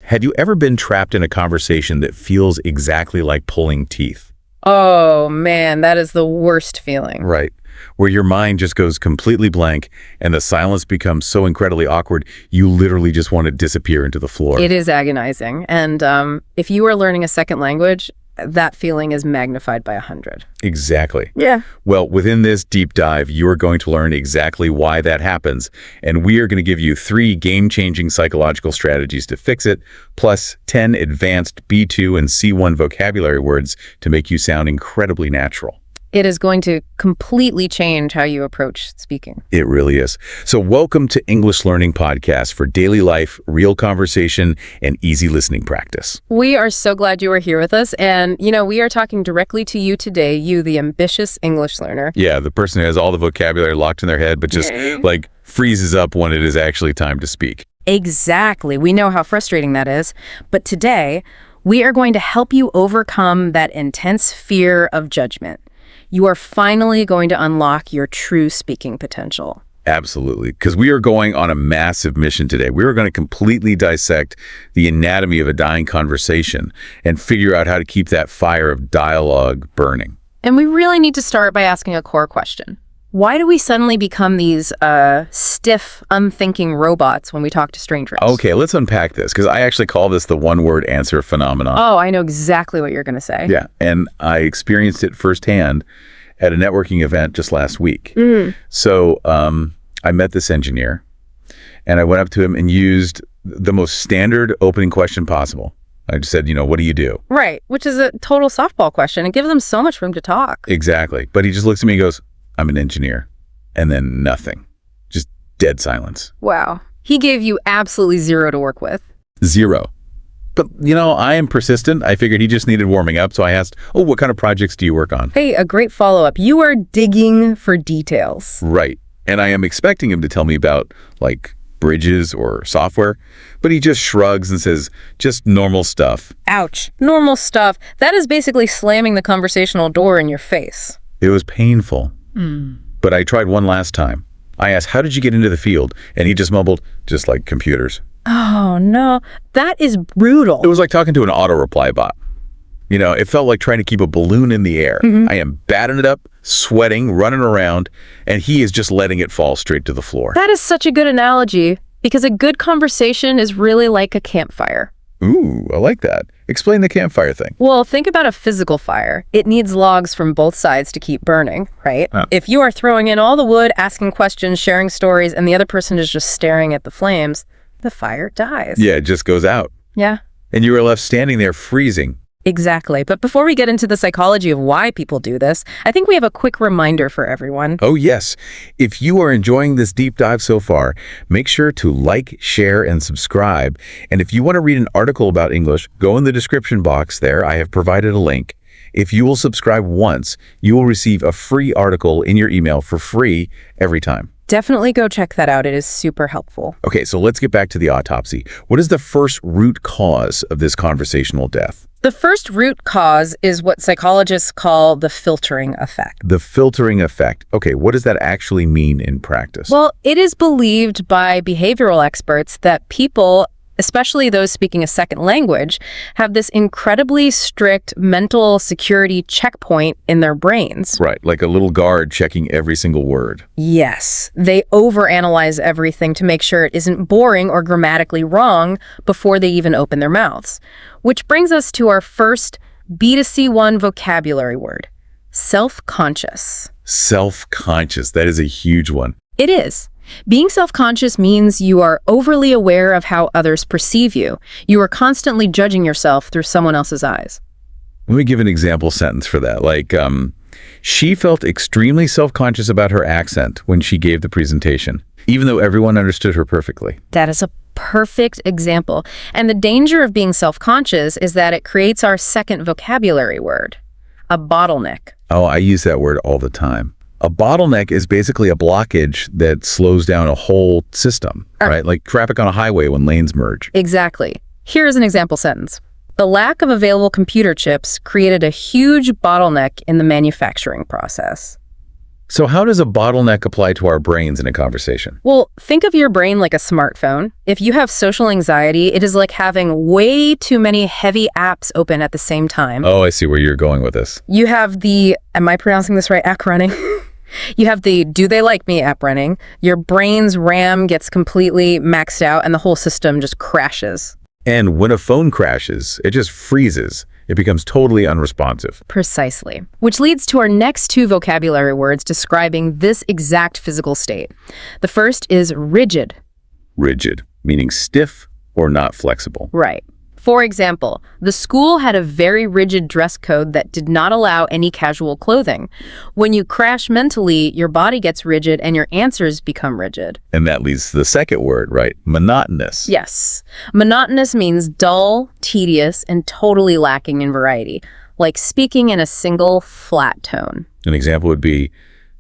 Had you ever been trapped in a conversation that feels exactly like pulling teeth? Oh, man, that is the worst feeling. Right. Where your mind just goes completely blank and the silence becomes so incredibly awkward, you literally just want to disappear into the floor. It is agonizing. And if you are learning a second language, that feeling is magnified by 100. Exactly. Yeah. Well, within this deep dive, you are going to learn exactly why that happens. And we are going to give you 3 game-changing psychological strategies to fix it, plus 10 advanced B2 and C1 vocabulary words to make you sound incredibly natural. It is going to completely change how you approach speaking. It really is. So welcome to English Learning Podcast for daily life, real conversation, and easy listening practice. We are so glad you are here with us. And, we are talking directly to you today, you, the ambitious English learner. Yeah, the person who has all the vocabulary locked in their head, but just freezes up when it is actually time to speak. Exactly. We know how frustrating that is. But today, we are going to help you overcome that intense fear of judgment. You are finally going to unlock your true speaking potential. Absolutely, because we are going on a massive mission today. We are going to completely dissect the anatomy of a dying conversation and figure out how to keep that fire of dialogue burning. And we really need to start by asking a core question. Why do we suddenly become these stiff, unthinking robots when we talk to strangers? Okay, let's unpack this, because I actually call this the one-word answer phenomenon. Oh, I know exactly what you're going to say. Yeah, and I experienced it firsthand at a networking event just last week. So I met this engineer, and I went up to him and used the most standard opening question possible. I just said, what do you do? Right, which is a total softball question. It gives them so much room to talk. Exactly. But he just looks at me and goes, I'm an engineer. And then nothing. Just dead silence. Wow. He gave you absolutely zero to work with. 0. But, I am persistent. I figured he just needed warming up. So I asked, what kind of projects do you work on? Hey, a great follow-up. You are digging for details. Right. And I am expecting him to tell me about, bridges or software. But he just shrugs and says, just normal stuff. Ouch. Normal stuff. That is basically slamming the conversational door in your face. It was painful. But I tried one last time. I asked, how did you get into the field? And he just mumbled, just like computers. Oh, no. That is brutal. It was like talking to an auto reply bot. It felt like trying to keep a balloon in the air. I am batting it up, sweating, running around, and he is just letting it fall straight to the floor. That is such a good analogy, because a good conversation is really like a campfire. Ooh, I like that. Explain the campfire thing. Well, think about a physical fire. It needs logs from both sides to keep burning, right? If you are throwing in all the wood, asking questions, sharing stories, and the other person is just staring at the flames, the fire dies. Yeah, it just goes out. Yeah. And you are left standing there freezing. Exactly. But before we get into the psychology of why people do this, I think we have a quick reminder for everyone. Oh, yes. If you are enjoying this deep dive so far, make sure to like, share, and subscribe. And if you want to read an article about English, go in the description box there. I have provided a link. If you will subscribe once, you will receive a free article in your email for free every time. Definitely go check that out. It is super helpful. Okay, so let's get back to the autopsy. What is the first root cause of this conversational death? The first root cause is what psychologists call the filtering effect. The filtering effect. Okay, what does that actually mean in practice? Well, it is believed by behavioral experts that people, especially those speaking a second language, have this incredibly strict mental security checkpoint in their brains. Right, like a little guard checking every single word. Yes, they overanalyze everything to make sure it isn't boring or grammatically wrong before they even open their mouths. Which brings us to our first B2C1 vocabulary word, self-conscious. Self-conscious, that is a huge one. It is. Being self-conscious means you are overly aware of how others perceive you. You are constantly judging yourself through someone else's eyes. Let me give an example sentence for that. She felt extremely self-conscious about her accent when she gave the presentation, even though everyone understood her perfectly. That is a perfect example. And the danger of being self-conscious is that it creates our second vocabulary word, a bottleneck. Oh, I use that word all the time. A bottleneck is basically a blockage that slows down a whole system, right? Like traffic on a highway when lanes merge. Exactly. Here's an example sentence. The lack of available computer chips created a huge bottleneck in the manufacturing process. So how does a bottleneck apply to our brains in a conversation? Well, think of your brain like a smartphone. If you have social anxiety, it is like having way too many heavy apps open at the same time. Oh, I see where you're going with this. You have the, am I pronouncing this right, app running? You have the do they like me app running. Your brain's RAM gets completely maxed out and the whole system just crashes. And when a phone crashes, it just freezes. It becomes totally unresponsive. Precisely. Which leads to our next two vocabulary words describing this exact physical state. The first is rigid. Rigid, meaning stiff or not flexible. Right. For example, the school had a very rigid dress code that did not allow any casual clothing. When you crash mentally, your body gets rigid and your answers become rigid. And that leads to the second word, right? Monotonous. Yes. Monotonous means dull, tedious, and totally lacking in variety, like speaking in a single flat tone. An example would be,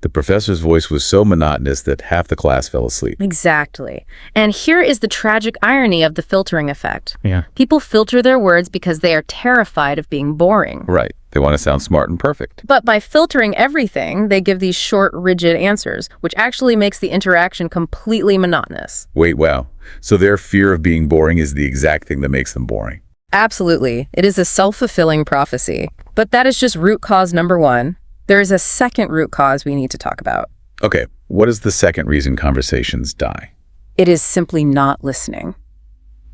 the professor's voice was so monotonous that half the class fell asleep. Exactly. And here is the tragic irony of the filtering effect. Yeah. People filter their words because they are terrified of being boring. Right. They want to sound smart and perfect. But by filtering everything, they give these short, rigid answers, which actually makes the interaction completely monotonous. Wait, wow. So their fear of being boring is the exact thing that makes them boring. Absolutely. It is a self-fulfilling prophecy. But that is just root cause number one. There is a second root cause we need to talk about. Okay, what is the second reason conversations die? It is simply not listening.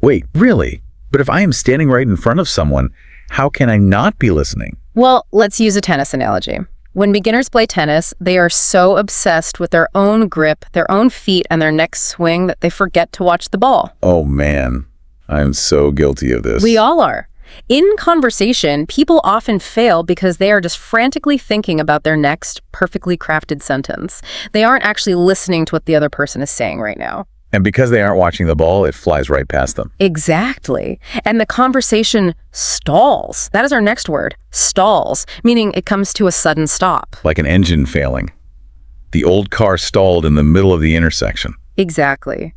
Wait, really? But if I am standing right in front of someone, how can I not be listening? Well, let's use a tennis analogy. When beginners play tennis, they are so obsessed with their own grip, their own feet, and their next swing that they forget to watch the ball. Oh man, I'm so guilty of this. We all are. In conversation, people often fail because they are just frantically thinking about their next perfectly crafted sentence. They aren't actually listening to what the other person is saying right now. And because they aren't watching the ball, it flies right past them. Exactly. And the conversation stalls. That is our next word, stalls, meaning it comes to a sudden stop. Like an engine failing. The old car stalled in the middle of the intersection. Exactly.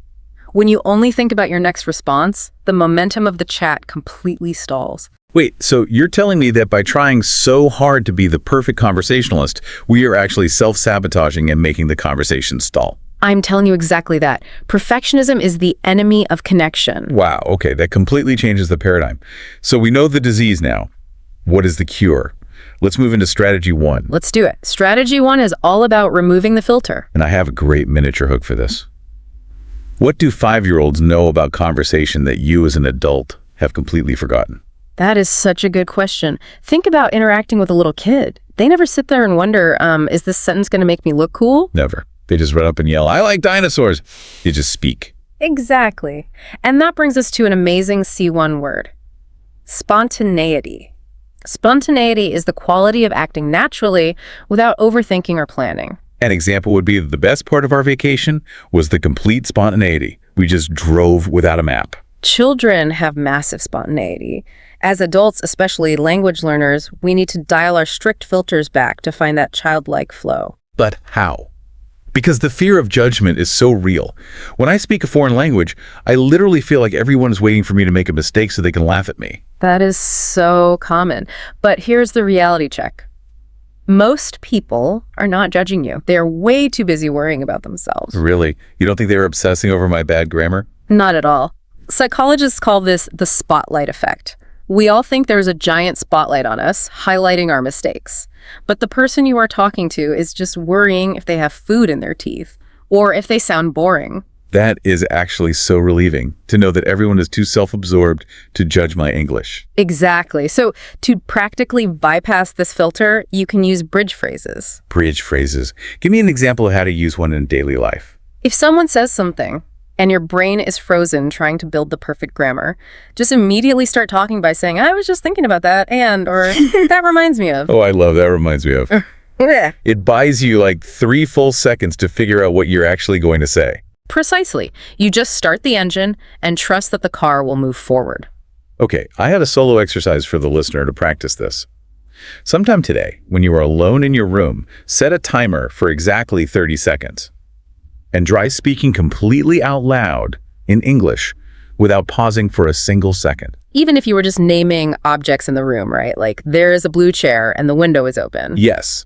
When you only think about your next response, the momentum of the chat completely stalls. Wait, so you're telling me that by trying so hard to be the perfect conversationalist, we are actually self-sabotaging and making the conversation stall? I'm telling you exactly that. Perfectionism is the enemy of connection. Wow, okay, that completely changes the paradigm. So we know the disease now. What is the cure? Let's move into strategy 1. Let's do it. Strategy 1 is all about removing the filter. And I have a great miniature hook for this. What do 5-year-olds know about conversation that you as an adult have completely forgotten? That is such a good question. Think about interacting with a little kid. They never sit there and wonder, is this sentence going to make me look cool? Never. They just run up and yell, "I like dinosaurs." You just speak. Exactly. And that brings us to an amazing C1 word. Spontaneity. Spontaneity is the quality of acting naturally without overthinking or planning. An example would be that the best part of our vacation was the complete spontaneity. We just drove without a map. Children have massive spontaneity. As adults, especially language learners, we need to dial our strict filters back to find that childlike flow. But how? Because the fear of judgment is so real. When I speak a foreign language, I literally feel like everyone is waiting for me to make a mistake so they can laugh at me. That is so common. But here's the reality check. Most people are not judging you. They are way too busy worrying about themselves. Really? You don't think they were obsessing over my bad grammar? Not at all. Psychologists call this the spotlight effect. We all think there's a giant spotlight on us, highlighting our mistakes. But the person you are talking to is just worrying if they have food in their teeth, or if they sound boring. That is actually so relieving, to know that everyone is too self-absorbed to judge my English. Exactly. So to practically bypass this filter, you can use bridge phrases. Bridge phrases. Give me an example of how to use one in daily life. If someone says something, and your brain is frozen trying to build the perfect grammar, just immediately start talking by saying, "I was just thinking about that," or "That reminds me of." Oh, I love that. Reminds me of. Yeah. It buys you like 3 full seconds to figure out what you're actually going to say. Precisely. You just start the engine and trust that the car will move forward. Okay, I had a solo exercise for the listener to practice this. Sometime today, when you are alone in your room, set a timer for exactly 30 seconds. And try speaking completely out loud in English without pausing for a single second. Even if you were just naming objects in the room, right? Like, there is a blue chair and the window is open. Yes.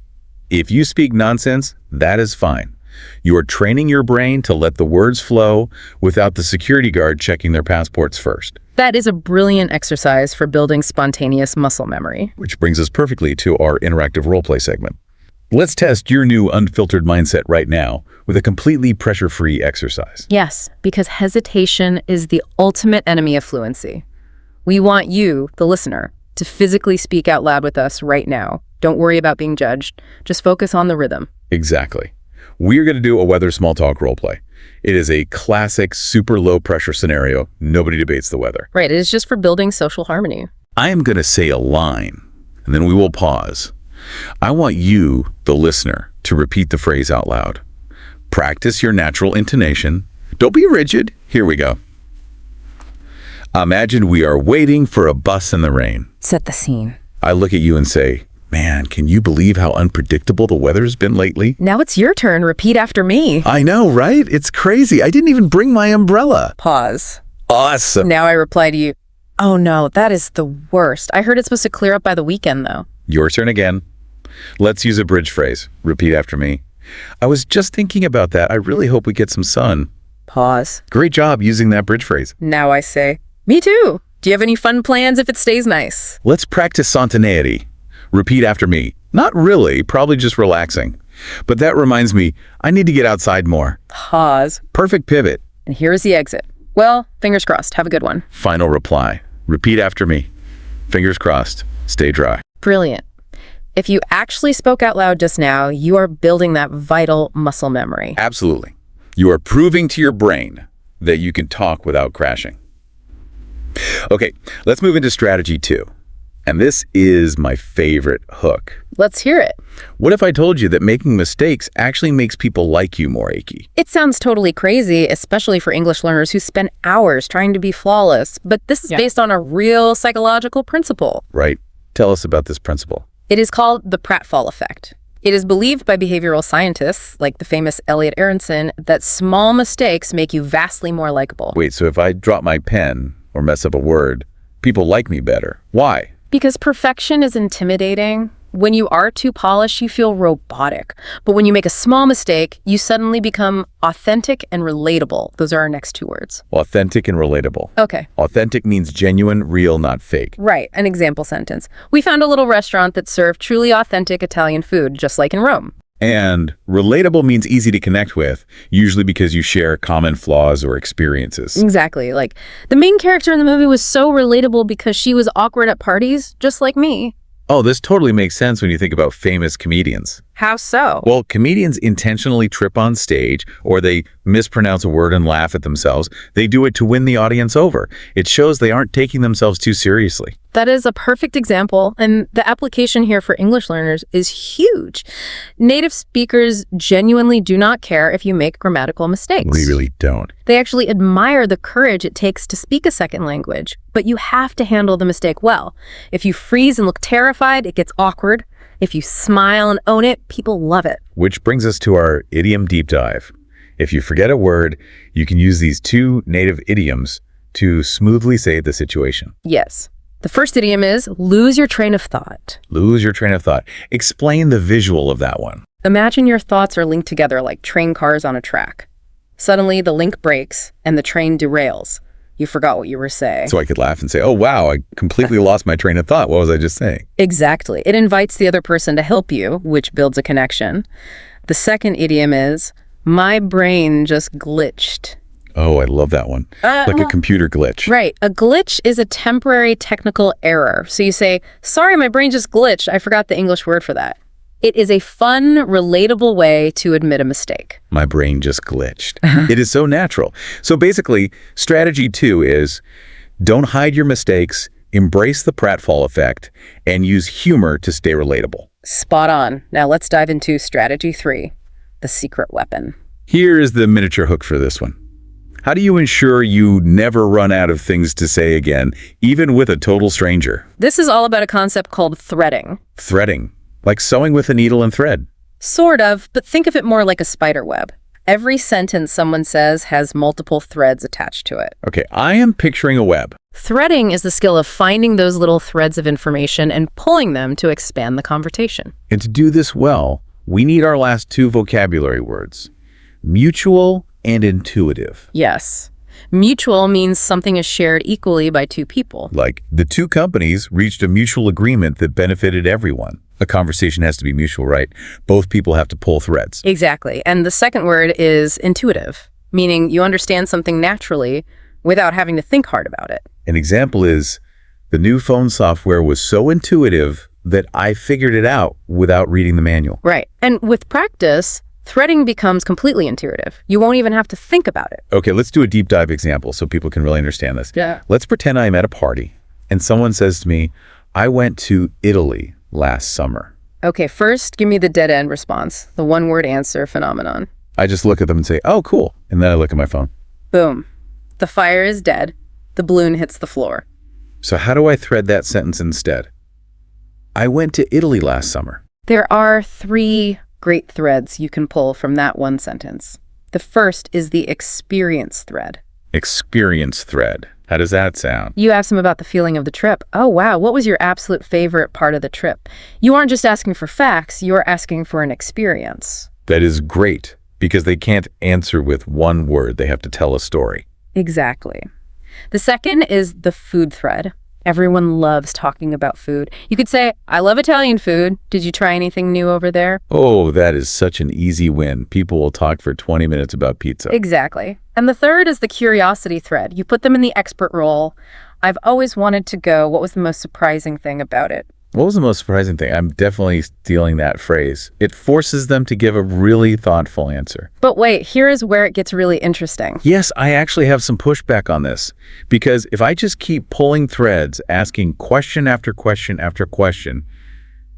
If you speak nonsense, that is fine. You are training your brain to let the words flow without the security guard checking their passports first. That is a brilliant exercise for building spontaneous muscle memory. Which brings us perfectly to our interactive roleplay segment. Let's test your new unfiltered mindset right now with a completely pressure-free exercise. Yes, because hesitation is the ultimate enemy of fluency. We want you, the listener, to physically speak out loud with us right now. Don't worry about being judged. Just focus on the rhythm. Exactly. We're going to do a weather small talk roleplay. It is a classic super low pressure scenario. Nobody debates the weather. Right, it is just for building social harmony. I am going to say a line, and then we will pause. I want you, the listener, to repeat the phrase out loud. Practice your natural intonation. Don't be rigid. Here we go. Imagine we are waiting for a bus in the rain. Set the scene. I look at you and say, man, can you believe how unpredictable the weather's been lately? Now it's your turn. Repeat after me. I know, right? It's crazy. I didn't even bring my umbrella. Pause. Awesome. Now I reply to you, oh no, that is the worst. I heard it's supposed to clear up by the weekend, though. Your turn again. Let's use a bridge phrase. Repeat after me. I was just thinking about that. I really hope we get some sun. Pause. Great job using that bridge phrase. Now I say, me too. Do you have any fun plans if it stays nice? Let's practice spontaneity. Repeat after me. Not really, probably just relaxing. But that reminds me, I need to get outside more. Pause. Perfect pivot. And here's the exit. Well, fingers crossed. Have a good one. Final reply. Repeat after me. Fingers crossed. Stay dry. Brilliant. If you actually spoke out loud just now, you are building that vital muscle memory. Absolutely. You are proving to your brain that you can talk without crashing. Okay, let's move into strategy 2. And this is my favorite hook. Let's hear it. What if I told you that making mistakes actually makes people like you more, Aki? It sounds totally crazy, especially for English learners who spend hours trying to be flawless. But this is based on a real psychological principle. Right. Tell us about this principle. It is called the pratfall effect. It is believed by behavioral scientists, like the famous Elliot Aronson, that small mistakes make you vastly more likable. Wait, so if I drop my pen or mess up a word, people like me better. Why? Because perfection is intimidating. When you are too polished, you feel robotic. But when you make a small mistake, you suddenly become authentic and relatable. Those are our next 2 words. Authentic and relatable. Okay. Authentic means genuine, real, not fake. Right. An example sentence. We found a little restaurant that served truly authentic Italian food, just like in Rome. And relatable means easy to connect with, usually because you share common flaws or experiences. Exactly. Like, the main character in the movie was so relatable because she was awkward at parties, just like me. Oh, this totally makes sense when you think about famous comedians. How so? Well, comedians intentionally trip on stage, or they mispronounce a word and laugh at themselves. They do it to win the audience over. It shows they aren't taking themselves too seriously. That is a perfect example, and the application here for English learners is huge. Native speakers genuinely do not care if you make grammatical mistakes. We really don't. They actually admire the courage it takes to speak a second language, but you have to handle the mistake well. If you freeze and look terrified, it gets awkward. If you smile and own it, people love it. Which brings us to our idiom deep dive. If you forget a word, you can use these 2 native idioms to smoothly save the situation. Yes. The first idiom is lose your train of thought. Lose your train of thought. Explain the visual of that one. Imagine your thoughts are linked together like train cars on a track. Suddenly, the link breaks and the train derails. You forgot what you were saying. So I could laugh and say, oh, wow, I completely lost my train of thought. What was I just saying? Exactly. It invites the other person to help you, which builds a connection. The second idiom is, my brain just glitched. Oh, I love that one. Like a computer glitch. Right. A glitch is a temporary technical error. So you say, sorry, my brain just glitched. I forgot the English word for that. It is a fun, relatable way to admit a mistake. My brain just glitched. It is so natural. So basically, strategy 2 is don't hide your mistakes, embrace the pratfall effect, and use humor to stay relatable. Spot on. Now let's dive into strategy 3, the secret weapon. Here is the miniature hook for this one. How do you ensure you never run out of things to say again, even with a total stranger? This is all about a concept called threading. Threading. Like sewing with a needle and thread. Sort of, but think of it more like a spider web. Every sentence someone says has multiple threads attached to it. Okay, I am picturing a web. Threading is the skill of finding those little threads of information and pulling them to expand the conversation. And to do this well, we need our last two vocabulary words, mutual and intuitive. Yes. Mutual means something is shared equally by two people. Like, the two companies reached a mutual agreement that benefited everyone. A conversation has to be mutual, right? Both people have to pull threads. Exactly. And the second word is intuitive, meaning you understand something naturally without having to think hard about it. An example is, the new phone software was so intuitive that I figured it out without reading the manual. Right. And with practice, threading becomes completely intuitive. You won't even have to think about it. Okay, let's do a deep dive example so people can really understand this. Yeah. Let's pretend I'm at a party and someone says to me, I went to Italy last summer. Okay, first, give me the dead end response, the one-word answer phenomenon. I just look at them and say, oh, cool. And then I look at my phone. Boom. The fire is dead. The balloon hits the floor. So how do I thread that sentence instead? I went to Italy last summer. There are three great threads you can pull from that one sentence. The first is the experience thread. Experience thread. How does that sound? You ask them about the feeling of the trip. Oh, wow, what was your absolute favorite part of the trip? You aren't just asking for facts, you're asking for an experience. That is great, because they can't answer with one word. They have to tell a story. Exactly. The second is the food thread. Everyone loves talking about food. You could say, I love Italian food. Did you try anything new over there? Oh, that is such an easy win. People will talk for 20 minutes about pizza. Exactly. And the third is the curiosity thread. You put them in the expert role. I've always wanted to go. What was the most surprising thing about it? What was the most surprising thing? I'm definitely stealing that phrase. It forces them to give a really thoughtful answer. But wait, here is where it gets really interesting. Yes, I actually have some pushback on this, because if I just keep pulling threads, asking question after question after question,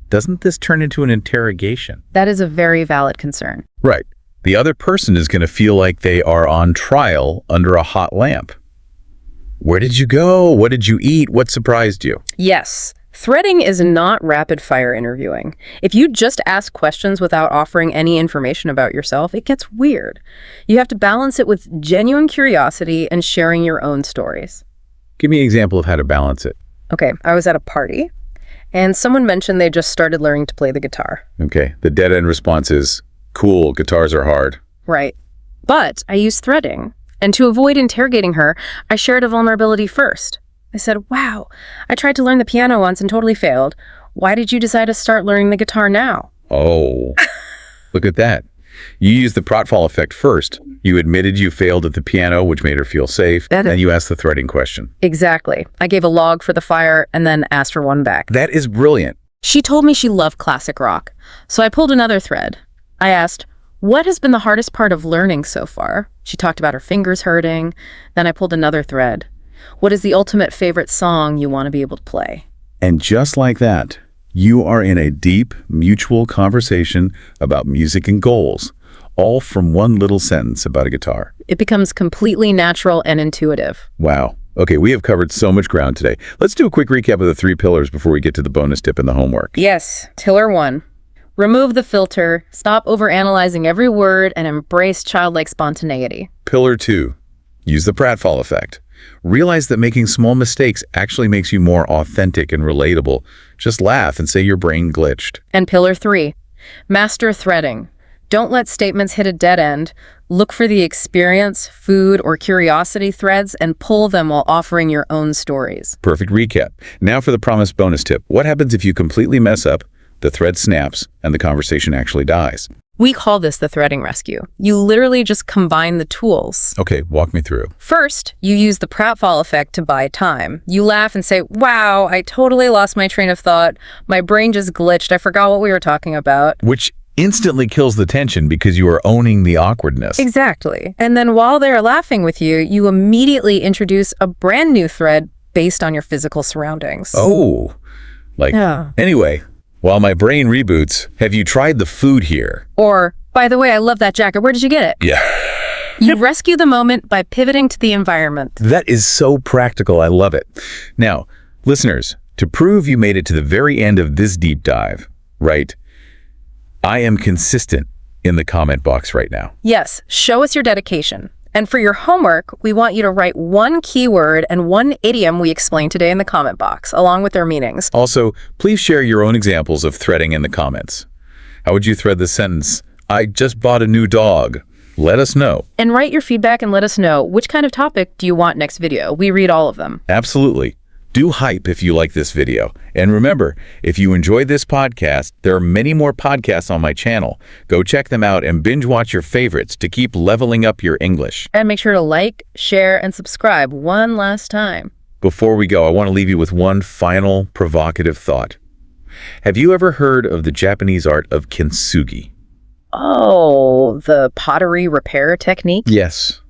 doesn't this turn into an interrogation? That is a very valid concern. Right. The other person is going to feel like they are on trial under a hot lamp. Where did you go? What did you eat? What surprised you? Yes. Threading is not rapid-fire interviewing. If you just ask questions without offering any information about yourself, it gets weird. You have to balance it with genuine curiosity and sharing your own stories. Give me an example of how to balance it. Okay, I was at a party, and someone mentioned they just started learning to play the guitar. Okay, the dead-end response is, cool, guitars are hard. Right. But I used threading, and to avoid interrogating her, I shared a vulnerability first. I said, wow, I tried to learn the piano once and totally failed. Why did you decide to start learning the guitar now? Oh, look at that. You used the pratfall effect first. You admitted you failed at the piano, which made her feel safe, and you asked the threading question. Exactly. I gave a log for the fire and then asked for one back. That is brilliant. She told me she loved classic rock, so I pulled another thread. I asked, what has been the hardest part of learning so far? She talked about her fingers hurting. Then I pulled another thread. What is the ultimate favorite song you want to be able to play? And just like that, you are in a deep, mutual conversation about music and goals, all from one little sentence about a guitar. It becomes completely natural and intuitive. Wow. Okay, we have covered so much ground today. Let's do a quick recap of the 3 pillars before we get to the bonus tip and the homework. Yes. Pillar 1. Remove the filter, stop overanalyzing every word, and embrace childlike spontaneity. Pillar 2. Use the pratfall effect. Realize that making small mistakes actually makes you more authentic and relatable. Just laugh and say your brain glitched. And pillar 3, master threading. Don't let statements hit a dead end. Look for the experience, food, or curiosity threads and pull them while offering your own stories. Perfect recap. Now for the promised bonus tip. What happens if you completely mess up, the thread snaps, and the conversation actually dies? We call this the threading rescue. You literally just combine the tools. Okay, walk me through. First, you use the pratfall effect to buy time. You laugh and say, wow, I totally lost my train of thought. My brain just glitched. I forgot what we were talking about. Which instantly kills the tension because you are owning the awkwardness. Exactly. And then while they're laughing with you, you immediately introduce a brand new thread based on your physical surroundings. Oh, anyway. While my brain reboots, have you tried the food here? Or, by the way, I love that jacket. Where did you get it? Yeah. You rescue the moment by pivoting to the environment. That is so practical. I love it. Now, listeners, to prove you made it to the very end of this deep dive, right? I am consistent in the comment box right now. Yes, show us your dedication. And for your homework, we want you to write one keyword and one idiom we explained today in the comment box, along with their meanings. Also, please share your own examples of threading in the comments. How would you thread the sentence? I just bought a new dog. Let us know. And write your feedback and let us know which kind of topic do you want next video. We read all of them. Absolutely. Do hype if you like this video. And remember, if you enjoyed this podcast, there are many more podcasts on my channel. Go check them out and binge watch your favorites to keep leveling up your English. And make sure to like, share, and subscribe one last time. Before we go, I want to leave you with one final provocative thought. Have you ever heard of the Japanese art of kintsugi? Oh, the pottery repair technique? Yes.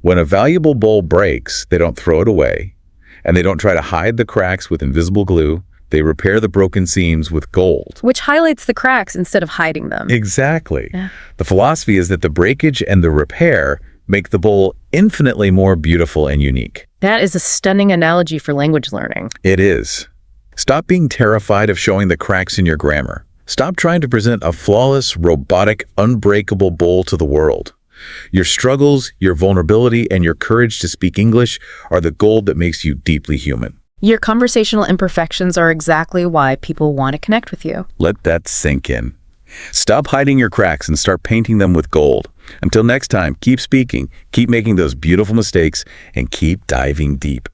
When a valuable bowl breaks, they don't throw it away, and they don't try to hide the cracks with invisible glue. They repair the broken seams with gold. Which highlights the cracks instead of hiding them. Exactly. Yeah. The philosophy is that the breakage and the repair make the bowl infinitely more beautiful and unique. That is a stunning analogy for language learning. It is. Stop being terrified of showing the cracks in your grammar. Stop trying to present a flawless, robotic, unbreakable bowl to the world. Your struggles, your vulnerability, and your courage to speak English are the gold that makes you deeply human. Your conversational imperfections are exactly why people want to connect with you. Let that sink in. Stop hiding your cracks and start painting them with gold. Until next time, keep speaking, keep making those beautiful mistakes, and keep diving deep.